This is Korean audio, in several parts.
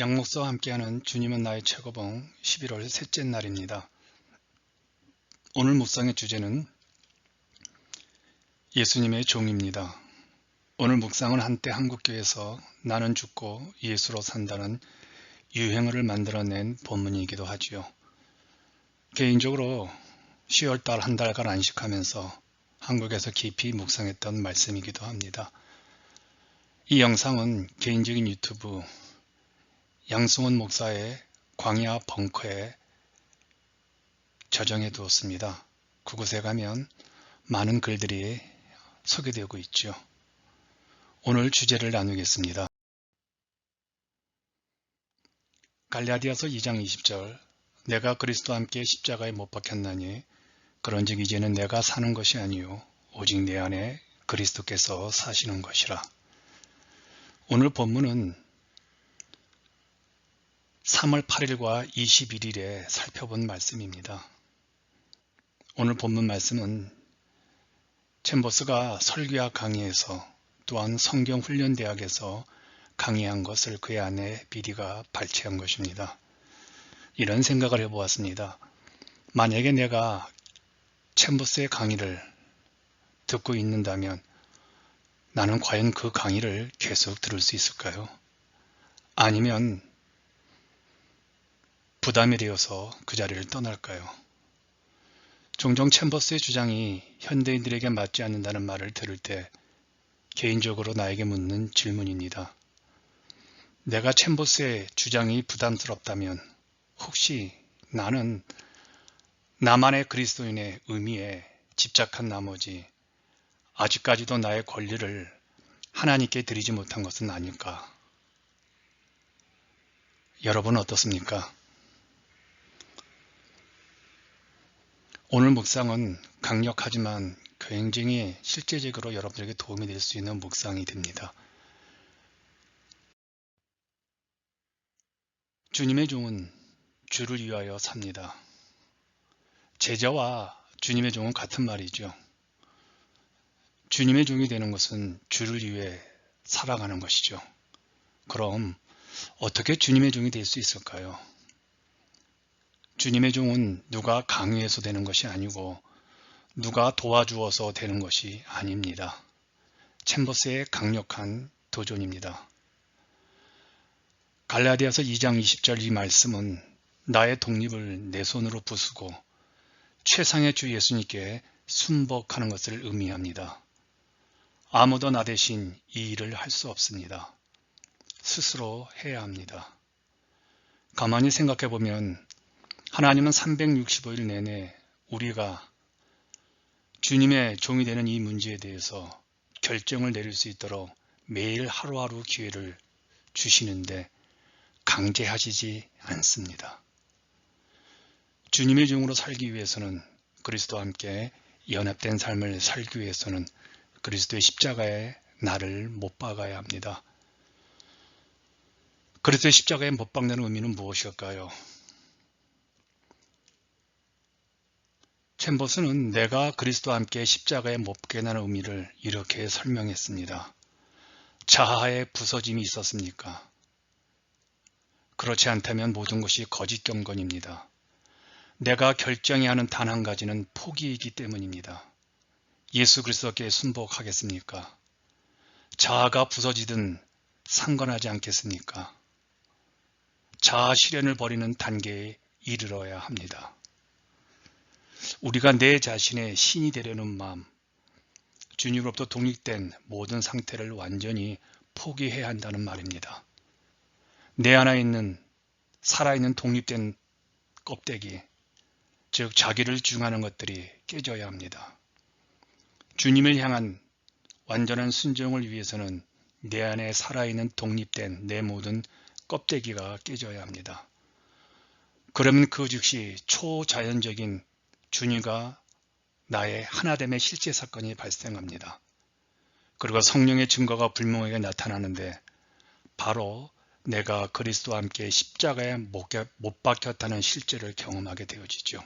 양 목사와 함께하는 주님은 나의 최고봉 11월 셋째 날입니다. 오늘 묵상의 주제는 예수님의 종입니다. 오늘 묵상은 한때 한국교회에서 나는 죽고 예수로 산다는 유행어를 만들어낸 본문이기도 하지요. 개인적으로 10월달 한 달간 안식하면서 한국에서 깊이 묵상했던 말씀이기도 합니다. 이 영상은 개인적인 유튜브 양승원 목사의 광야 벙커에 저장해 두었습니다. 그곳에 가면 많은 글들이 소개되고 있죠. 오늘 주제를 나누겠습니다. 갈라디아서 2장 20절 내가 그리스도와 함께 십자가에 못 박혔나니 그런즉 이제는 내가 사는 것이 아니요 오직 내 안에 그리스도께서 사시는 것이라. 오늘 본문은 3월 8일과 21일에 살펴본 말씀입니다. 오늘 본문 말씀은 챔버스가 설교와 강의에서 또한 성경훈련대학에서 강의한 것을 그의 아내 비리가 발췌한 것입니다. 이런 생각을 해보았습니다. 만약에 내가 챔버스의 강의를 듣고 있는다면 나는 과연 그 강의를 계속 들을 수 있을까요? 아니면 부담이 되어서 그 자리를 떠날까요? 종종 챔버스의 주장이 현대인들에게 맞지 않는다는 말을 들을 때 개인적으로 나에게 묻는 질문입니다. 내가 챔버스의 주장이 부담스럽다면 혹시 나는 나만의 그리스도인의 의미에 집착한 나머지 아직까지도 나의 권리를 하나님께 드리지 못한 것은 아닐까? 여러분은 어떻습니까? 오늘 묵상은 강력하지만 굉장히 실제적으로 여러분에게 도움이 될 수 있는 묵상이 됩니다. 주님의 종은 주를 위하여 삽니다. 제자와 주님의 종은 같은 말이죠. 주님의 종이 되는 것은 주를 위해 살아가는 것이죠. 그럼 어떻게 주님의 종이 될 수 있을까요? 주님의 종은 누가 강요해서 되는 것이 아니고 누가 도와주어서 되는 것이 아닙니다. 챔버스의 강력한 도전입니다. 갈라디아서 2장 20절 이 말씀은 나의 독립을 내 손으로 부수고 최상의 주 예수님께 순복하는 것을 의미합니다. 아무도 나 대신 이 일을 할 수 없습니다. 스스로 해야 합니다. 가만히 생각해보면 하나님은 365일 내내 우리가 주님의 종이 되는 이 문제에 대해서 결정을 내릴 수 있도록 매일 하루하루 기회를 주시는데 강제하시지 않습니다. 주님의 종으로 살기 위해서는 그리스도와 함께 연합된 삶을 살기 위해서는 그리스도의 십자가에 나를 못 박아야 합니다. 그리스도의 십자가에 못 박는 의미는 무엇일까요? 챔버스는 내가 그리스도와 함께 십자가에 못 박힌다는 의미를 이렇게 설명했습니다. 자아의 부서짐이 있었습니까? 그렇지 않다면 모든 것이 거짓 경건입니다. 내가 결정해야 하는 단 한 가지는 포기이기 때문입니다. 예수 그리스도께 순복하겠습니까? 자아가 부서지든 상관하지 않겠습니까? 자아 실현을 버리는 단계에 이르러야 합니다. 우리가 내 자신의 신이 되려는 마음, 주님으로부터 독립된 모든 상태를 완전히 포기해야 한다는 말입니다. 내 안에 있는 살아있는 독립된 껍데기, 즉 자기를 중하는 것들이 깨져야 합니다. 주님을 향한 완전한 순종을 위해서는 내 안에 살아있는 독립된 내 모든 껍데기가 깨져야 합니다. 그러면 그 즉시 초자연적인 주님과 나의 하나됨의 실제 사건이 발생합니다. 그리고 성령의 증거가 불명하게 나타나는데 바로 내가 그리스도와 함께 십자가에 못 박혔다는 실제를 경험하게 되어지죠.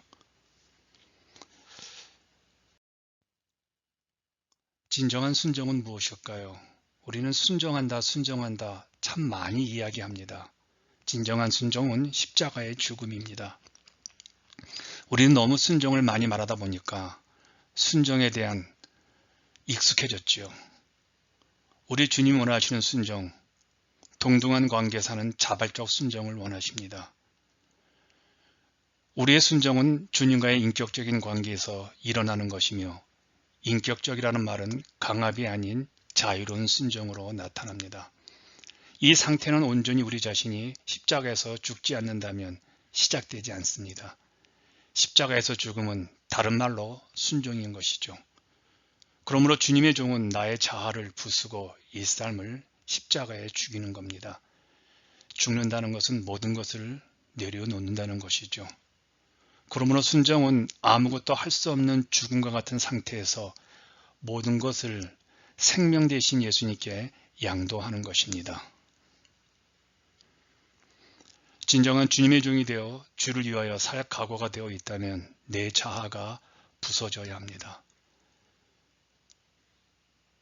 진정한 순종은 무엇일까요? 우리는 순종한다 참 많이 이야기합니다. 진정한 순종은 십자가의 죽음입니다. 우리는 너무 순종을 많이 말하다 보니까 순종에 대한 익숙해졌지요. 우리 주님 원하시는 순종, 동등한 관계사는 자발적 순종을 원하십니다. 우리의 순종은 주님과의 인격적인 관계에서 일어나는 것이며 인격적이라는 말은 강압이 아닌 자유로운 순종으로 나타납니다. 이 상태는 온전히 우리 자신이 십자가에서 죽지 않는다면 시작되지 않습니다. 십자가에서 죽음은 다른 말로 순종인 것이죠. 그러므로 주님의 종은 나의 자아를 부수고 이 삶을 십자가에 죽이는 겁니다. 죽는다는 것은 모든 것을 내려놓는다는 것이죠. 그러므로 순종은 아무것도 할 수 없는 죽음과 같은 상태에서 모든 것을 생명 대신 예수님께 양도하는 것입니다. 진정한 주님의 종이 되어 주를 위하여 살 각오가 되어 있다면 내 자아가 부서져야 합니다.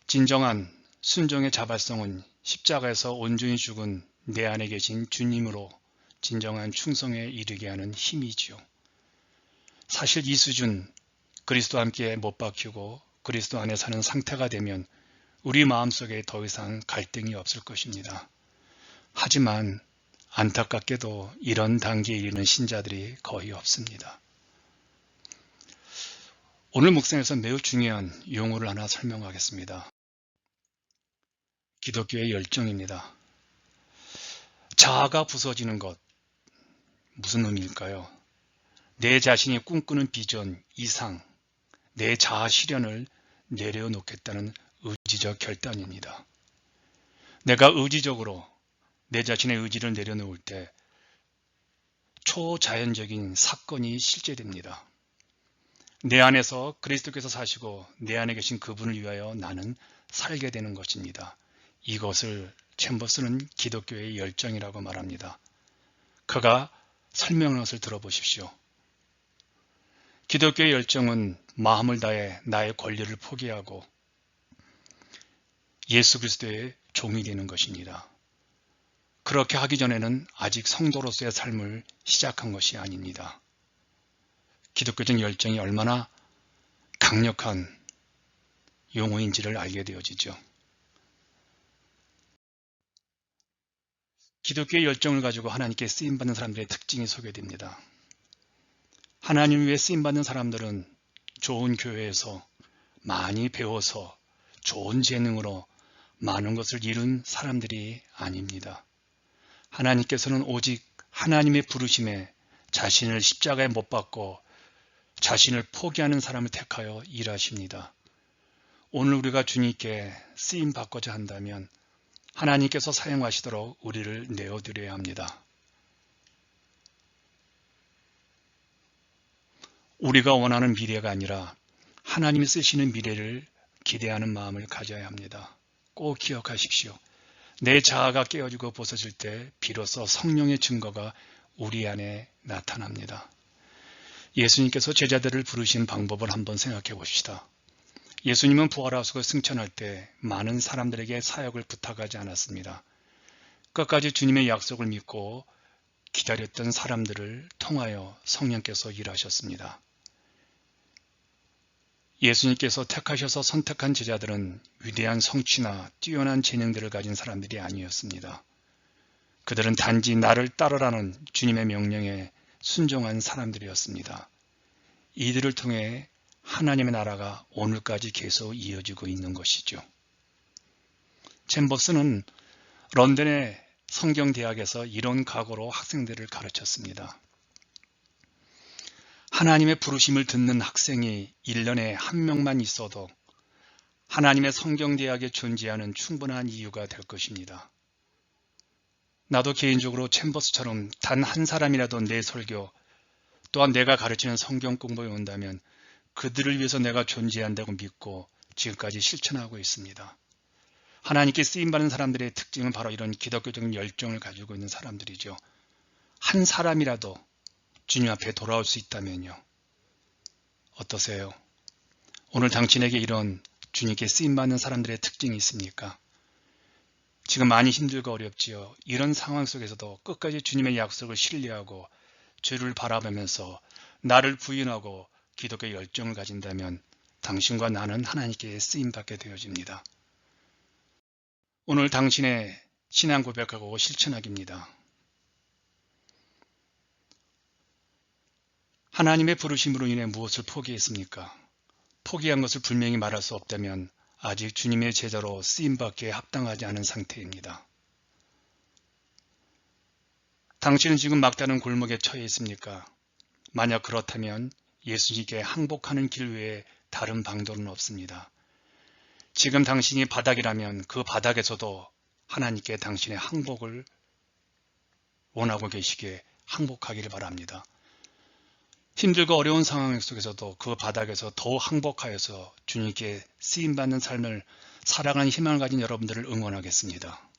진정한 순종의 자발성은 십자가에서 온전히 죽은 내 안에 계신 주님으로 진정한 충성에 이르게 하는 힘이지요. 사실 이 수준, 그리스도와 함께 못 박히고 그리스도 안에 사는 상태가 되면 우리 마음속에 더 이상 갈등이 없을 것입니다. 하지만 안타깝게도 이런 단계에 이르는 신자들이 거의 없습니다. 오늘 묵상에서 매우 중요한 용어를 하나 설명하겠습니다. 기독교의 열정입니다. 자아가 부서지는 것, 무슨 의미일까요? 내 자신이 꿈꾸는 비전, 이상, 내 자아 실현을 내려놓겠다는 의지적 결단입니다. 내가 의지적으로 내 자신의 의지를 내려놓을 때 초자연적인 사건이 실제됩니다. 내 안에서 그리스도께서 사시고 내 안에 계신 그분을 위하여 나는 살게 되는 것입니다. 이것을 챔버스는 기독교의 열정이라고 말합니다. 그가 설명한 것을 들어보십시오. 기독교의 열정은 마음을 다해 나의 권리를 포기하고 예수 그리스도의 종이 되는 것입니다. 그렇게 하기 전에는 아직 성도로서의 삶을 시작한 것이 아닙니다. 기독교적 열정이 얼마나 강력한 용어인지를 알게 되어지죠. 기독교의 열정을 가지고 하나님께 쓰임받는 사람들의 특징이 소개됩니다. 하나님 위에 쓰임받는 사람들은 좋은 교회에서 많이 배워서 좋은 재능으로 많은 것을 이룬 사람들이 아닙니다. 하나님께서는 오직 하나님의 부르심에 자신을 십자가에 못 박고 자신을 포기하는 사람을 택하여 일하십니다. 오늘 우리가 주님께 쓰임받고자 한다면 하나님께서 사용하시도록 우리를 내어드려야 합니다. 우리가 원하는 미래가 아니라 하나님이 쓰시는 미래를 기대하는 마음을 가져야 합니다. 꼭 기억하십시오. 내 자아가 깨어지고 벗어질 때 비로소 성령의 증거가 우리 안에 나타납니다. 예수님께서 제자들을 부르신 방법을 한번 생각해 봅시다. 예수님은 부활하시고 승천할 때 많은 사람들에게 사역을 부탁하지 않았습니다. 끝까지 주님의 약속을 믿고 기다렸던 사람들을 통하여 성령께서 일하셨습니다. 예수님께서 택하셔서 선택한 제자들은 위대한 성취나 뛰어난 재능들을 가진 사람들이 아니었습니다. 그들은 단지 나를 따르라는 주님의 명령에 순종한 사람들이었습니다. 이들을 통해 하나님의 나라가 오늘까지 계속 이어지고 있는 것이죠. 챔버스는 런던의 성경대학에서 이런 각오로 학생들을 가르쳤습니다. 하나님의 부르심을 듣는 학생이 1년에 한 명만 있어도 하나님의 성경대학에 존재하는 충분한 이유가 될 것입니다. 나도 개인적으로 챔버스처럼 단 한 사람이라도 내 설교 또한 내가 가르치는 성경 공부에 온다면 그들을 위해서 내가 존재한다고 믿고 지금까지 실천하고 있습니다. 하나님께 쓰임받는 사람들의 특징은 바로 이런 기독교적인 열정을 가지고 있는 사람들이죠. 한 사람이라도 주님 앞에 돌아올 수 있다면요. 어떠세요? 오늘 당신에게 이런 주님께 쓰임받는 사람들의 특징이 있습니까? 지금 많이 힘들고 어렵지요. 이런 상황 속에서도 끝까지 주님의 약속을 신뢰하고 주를 바라보면서 나를 부인하고 기독교의 열정을 가진다면 당신과 나는 하나님께 쓰임받게 되어집니다. 오늘 당신의 신앙 고백하고 실천하기입니다. 하나님의 부르심으로 인해 무엇을 포기했습니까? 포기한 것을 분명히 말할 수 없다면 아직 주님의 제자로 쓰임받기에 합당하지 않은 상태입니다. 당신은 지금 막다른 골목에 처해 있습니까? 만약 그렇다면 예수님께 항복하는 길 외에 다른 방도는 없습니다. 지금 당신이 바닥이라면 그 바닥에서도 하나님께 당신의 항복을 원하고 계시기에 항복하기를 바랍니다. 힘들고 어려운 상황 속에서도 그 바닥에서 더욱 항복하여서 주님께 쓰임받는 삶을 살아가는 희망을 가진 여러분들을 응원하겠습니다.